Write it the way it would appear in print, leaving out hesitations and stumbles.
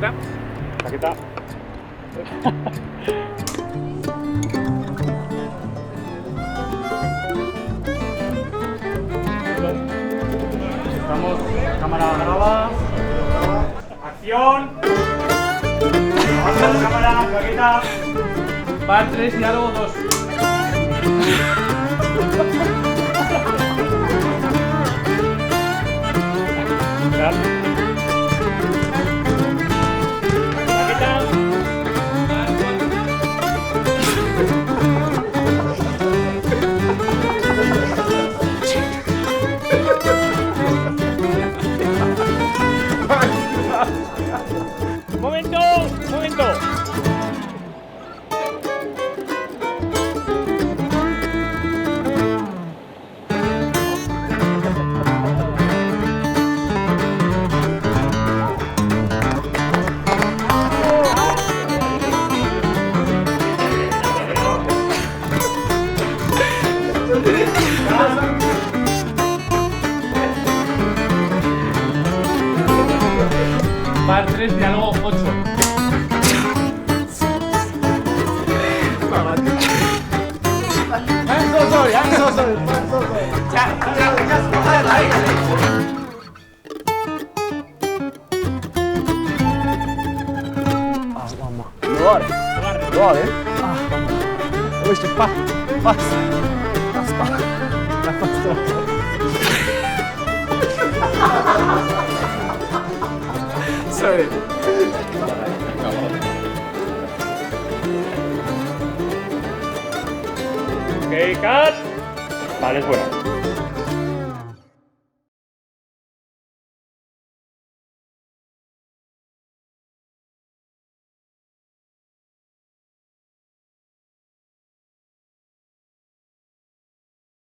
Chaqueta. Chaqueta. Estamos, cámara graba. Acción. Cámara, chaqueta. Par 3, diálogo 2. ¡Momento! ¡Momento! Par 3, diálogo 8. I'm so sorry. Lo vale. Oye, paz. Sorry. Ok, cut. Vale, fuera.